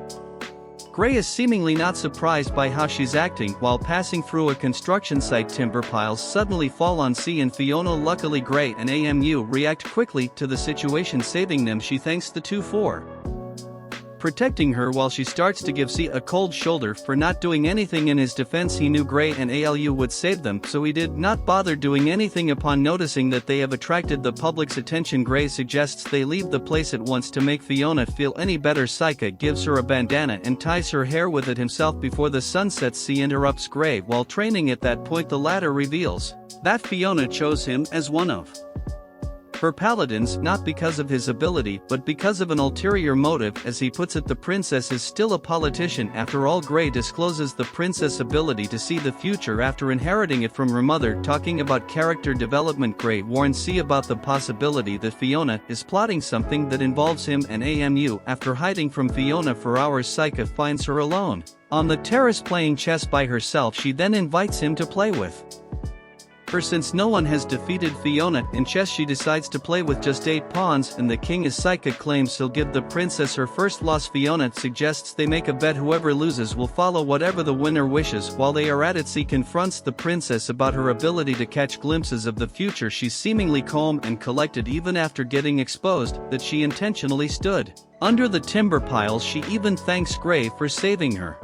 Gray is seemingly not surprised by how she's acting. While passing through a construction site, timber piles suddenly fall on C and Fiona. Luckily, Gray and Amu react quickly to the situation, saving them. She thanks the two for protecting her while she starts to give C a cold shoulder for not doing anything. In his defense, he knew Gray and Alu would save them, so he did not bother doing anything. Upon noticing that they have attracted the public's attention, Gray suggests they leave the place at once. To make Fiona feel any better, Sika gives her a bandana and ties her hair with it himself before the sun sets. C interrupts Gray while training. At that point, the latter reveals that Fiona chose him as one of her paladins, not because of his ability but because of an ulterior motive. As he puts it, the princess is still a politician. After all, Gray discloses the princess' ability to see the future after inheriting it from her mother. Talking about character development, Gray warns C about the possibility that Fiona is plotting something that involves him and Amu. After hiding from Fiona for hours, Sika finds her alone on the terrace playing chess by herself. She then invites him to play with her. Since no one has defeated Fiona in chess, she decides to play with just 8 pawns, and the king, as Sika claims he'll give the princess her first loss. Fiona suggests they make a bet whoever loses will follow whatever the winner wishes. While they are at it, C confronts the princess about her ability to catch glimpses of the future. She's seemingly calm and collected even after getting exposed that she intentionally stood under the timber piles. She even thanks Gray for saving her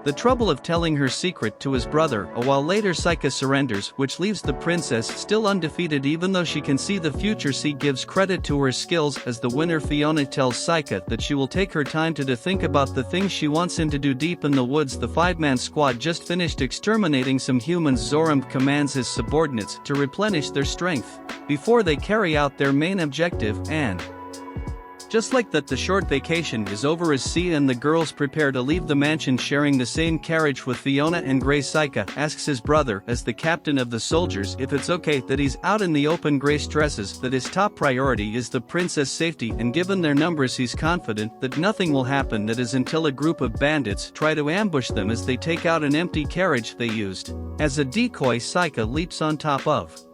the trouble of telling her secret to his brother. A while later, Sika surrenders, which leaves the princess still undefeated even though she can see the future. C gives credit to her skills as the winner. Fiona tells Sika that she will take her time to think about the things she wants him to do. Deep in the woods, the 5-man squad just finished exterminating some humans. Zoram commands his subordinates to replenish their strength before they carry out their main objective, and just like that, the short vacation is over as C and the girls prepare to leave the mansion, sharing the same carriage with Fiona and Gray. Sika asks his brother, as the captain of the soldiers, if it's okay that he's out in the open. Gray stresses that his top priority is the princess' safety, and given their numbers, he's confident that nothing will happen. That is until a group of bandits try to ambush them as they take out an empty carriage they used as a decoy. Sika leaps on top of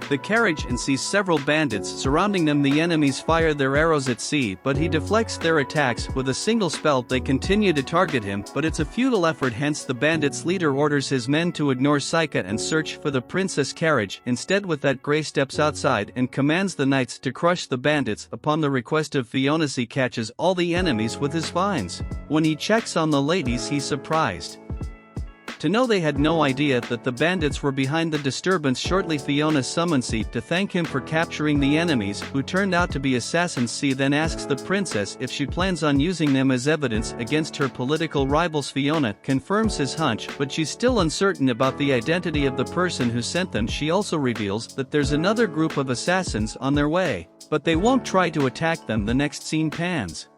the carriage and sees several bandits surrounding them. The enemies fire their arrows at C, but he deflects their attacks with a single spell. They continue to target him, but it's a futile effort. Hence, the bandits' leader orders his men to ignore Sika and search for the princess carriage. Instead, with that, Gray steps outside and commands the knights to crush the bandits. Upon the request of Fiona, C catches all the enemies with his vines. When he checks on the ladies, he's surprised to know they had no idea that the bandits were behind the disturbance. Shortly, Fiona summons C to thank him for capturing the enemies, who turned out to be assassins. C then asks the princess if she plans on using them as evidence against her political rivals. Fiona confirms his hunch, but she's still uncertain about the identity of the person who sent them. She also reveals that there's another group of assassins on their way, but they won't try to attack them. The next scene pans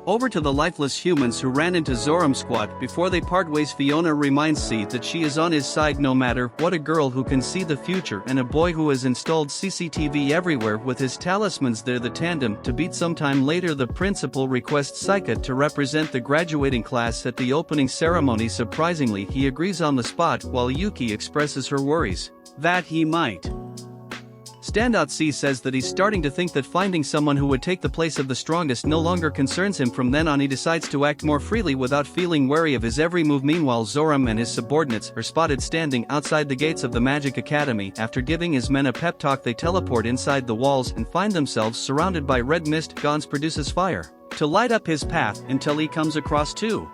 over to the lifeless humans who ran into Zoram's squad. Before they part ways, Fiona reminds C that she is on his side no matter what. A girl who can see the future and a boy who has installed CCTV everywhere with his talismans. They're the tandem to beat. Sometime later, the principal requests Sika to represent the graduating class at the opening ceremony. Surprisingly, he agrees on the spot, while Yuki expresses her worries that he might Standout C says that he's starting to think that finding someone who would take the place of the strongest no longer concerns him. From then on, he decides to act more freely without feeling wary of his every move. Meanwhile, Zoram and his subordinates are spotted standing outside the gates of the Magic Academy. After giving his men a pep talk, they teleport inside the walls and find themselves surrounded by red mist. Gons produces fire to light up his path until he comes across two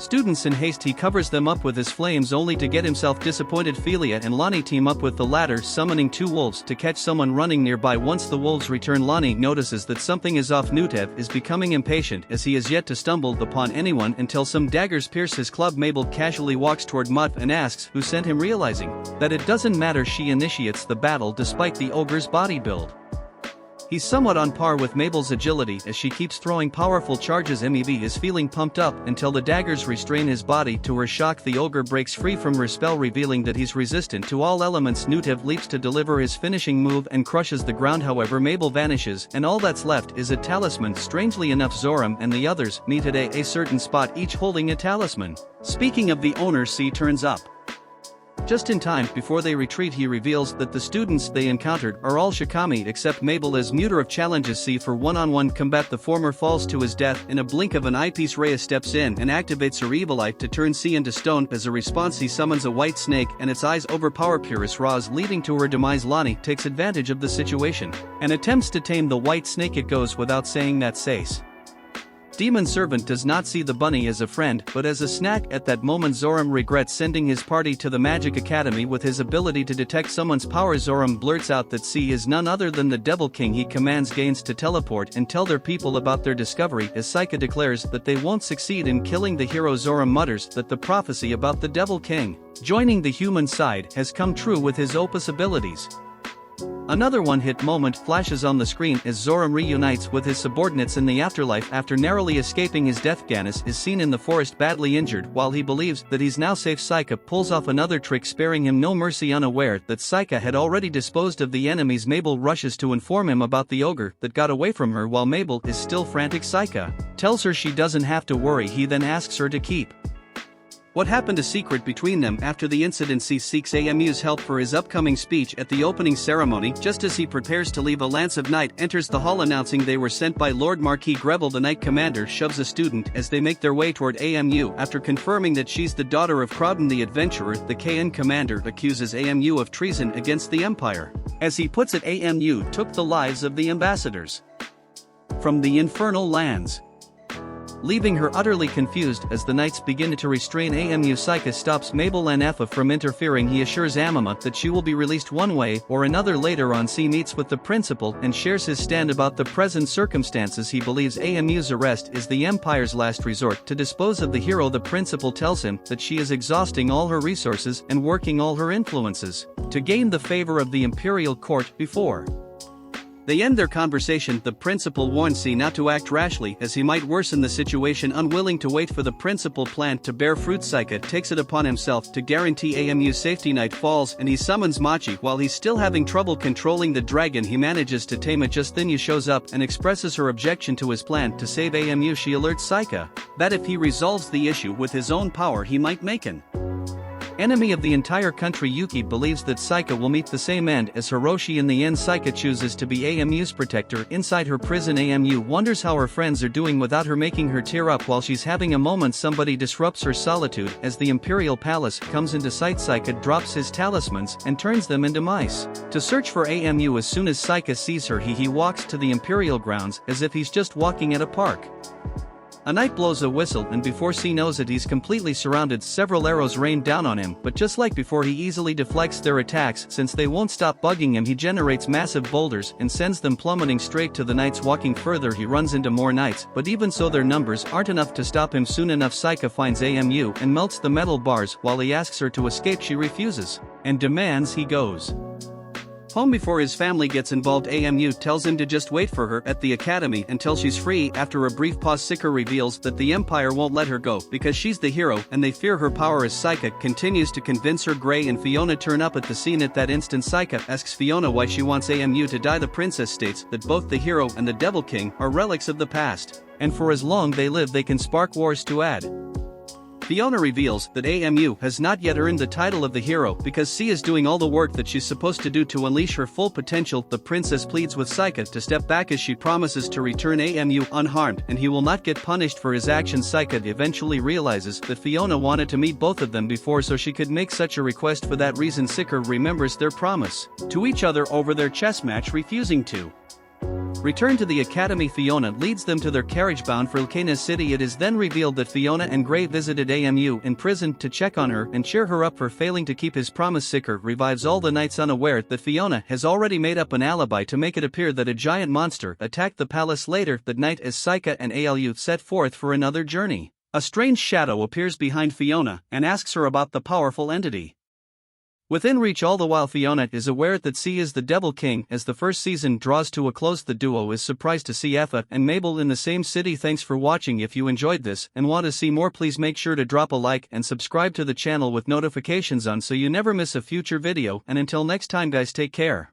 Students in haste, he covers them up with his flames only to get himself disappointed. Philia and Lonnie team up with the latter, summoning 2 wolves to catch someone running nearby. Once the wolves return, Lonnie notices that something is off. Nutev is becoming impatient as he has yet to stumble upon anyone until some daggers pierce his club. Mabel casually walks toward Mutt and asks who sent him, realizing that it doesn't matter. She initiates the battle despite the ogre's body build. He's somewhat on par with Mabel's agility as she keeps throwing powerful charges. Mev is feeling pumped up until the daggers restrain his body. To her shock, the ogre breaks free from her spell, revealing that he's resistant to all elements. Nutev leaps to deliver his finishing move and crushes the ground. However, Mabel vanishes and all that's left is a talisman. Strangely enough, Zoram and the others meet at a certain spot, each holding a talisman. Speaking of the owner, C turns up just in time. Before they retreat, he reveals that the students they encountered are all Shikami except Mabel. As Muter challenges C for one-on-one combat, the former falls to his death in a blink of an eye. Piece Rhea steps in and activates her evil eye to turn C into stone. As a response, he summons a white snake and its eyes overpower Pyrrhus Raz, leading to her demise. Lonnie takes advantage of the situation and attempts to tame the white snake. It goes without saying that Sace Demon Servant does not see the bunny as a friend but as a snack. At that moment, Zoram regrets sending his party to the Magic Academy. With his ability to detect someone's power, Zoram blurts out that C is none other than the Devil King. He commands Gaines to teleport and tell their people about their discovery. As Saika declares that they won't succeed in killing the hero, Zoram mutters that the prophecy about the Devil King joining the human side has come true with his Opus abilities. Another one-hit moment flashes on the screen as Zoram reunites with his subordinates in the afterlife after narrowly escaping his death. Gannis is seen in the forest badly injured. While he believes that he's now safe, Saika pulls off another trick, sparing him no mercy. Unaware that Saika had already disposed of the enemies, Mabel rushes to inform him about the ogre that got away from her. While Mabel is still frantic, Saika tells her she doesn't have to worry. He then asks her to keep what happened a secret between them. After the incident, C seeks AMU's help for his upcoming speech at the opening ceremony. Just as he prepares to leave, a Lance of Night enters the hall announcing they were sent by Lord Marquis Grevel. The Knight Commander shoves a student as they make their way toward AMU. After confirming that she's the daughter of Crowden the Adventurer, the KN Commander accuses AMU of treason against the Empire. As he puts it, AMU took the lives of the ambassadors from the infernal lands, leaving her utterly confused. As the knights begin to restrain AMU, Saika stops Mabel and Effa from interfering. He assures Amama that she will be released one way or another. Later on, C meets with the principal and shares his stand about the present circumstances. He believes AMU's arrest is the Empire's last resort to dispose of the hero. The principal tells him that she is exhausting all her resources and working all her influences to gain the favor of the Imperial Court. Before they end their conversation, the principal warns C not to act rashly as he might worsen the situation. Unwilling to wait for the principal plan to bear fruit, Saika takes it upon himself to guarantee AMU's safety. Night falls and he summons Machi. While he's still having trouble controlling the dragon, he manages to tame it. Just then Yu shows up and expresses her objection to his plan to save AMU. She alerts Saika that if he resolves the issue with his own power, he might make an enemy of the entire country. Yuki believes that Saika will meet the same end as Hiroshi. In the end, Saika chooses to be AMU's protector. Inside her prison, AMU wonders how her friends are doing without her, making her tear up. While she's having a moment, somebody disrupts her solitude. As the Imperial Palace comes into sight, Saika drops his talismans and turns them into mice to search for AMU. As soon as Saika sees her, he walks to the Imperial grounds as if he's just walking at a park. A knight blows a whistle and before C knows it, he's completely surrounded. Several arrows rain down on him, but just like before, he easily deflects their attacks. Since they won't stop bugging him, he generates massive boulders and sends them plummeting straight to the knights. Walking further, he runs into more knights, but even so their numbers aren't enough to stop him. Soon enough, Saika finds AMU and melts the metal bars. While he asks her to escape, she refuses and demands he goes home before his family gets involved. AMU tells him to just wait for her at the academy until she's free. After a brief pause, Sika reveals that the Empire won't let her go because she's the hero and they fear her power. As Saika continues to convince her, Gray and Fiona turn up at the scene. At that instant, Saika asks Fiona why she wants AMU to die. The princess states that both the hero and the Devil King are relics of the past, and for as long they live they can spark wars. To add, Fiona reveals that AMU has not yet earned the title of the hero because C is doing all the work that she's supposed to do to unleash her full potential. The princess pleads with Saika to step back as she promises to return AMU unharmed and he will not get punished for his actions. Saika eventually realizes that Fiona wanted to meet both of them before so she could make such a request. For that reason, Sika remembers their promise to each other over their chess match, refusing to Return to the academy. Fiona leads them to their carriage bound for Ilkana's city. It is then revealed that Fiona and Gray visited AMU in prison to check on her and cheer her up for failing to keep his promise. Sicker revives all the knights, unaware that Fiona has already made up an alibi to make it appear that a giant monster attacked the palace later that night as Sika and ALU set forth for another journey. A strange shadow appears behind Fiona and asks her about the powerful entity within reach. All the while Fiona is aware that C is the Devil King. As the first season draws to a close, the duo is surprised to see Effa and Mabel in the same city. Thanks for watching. If you enjoyed this and want to see more, please make sure to drop a like and subscribe to the channel with notifications on so you never miss a future video. And until next time guys, take care.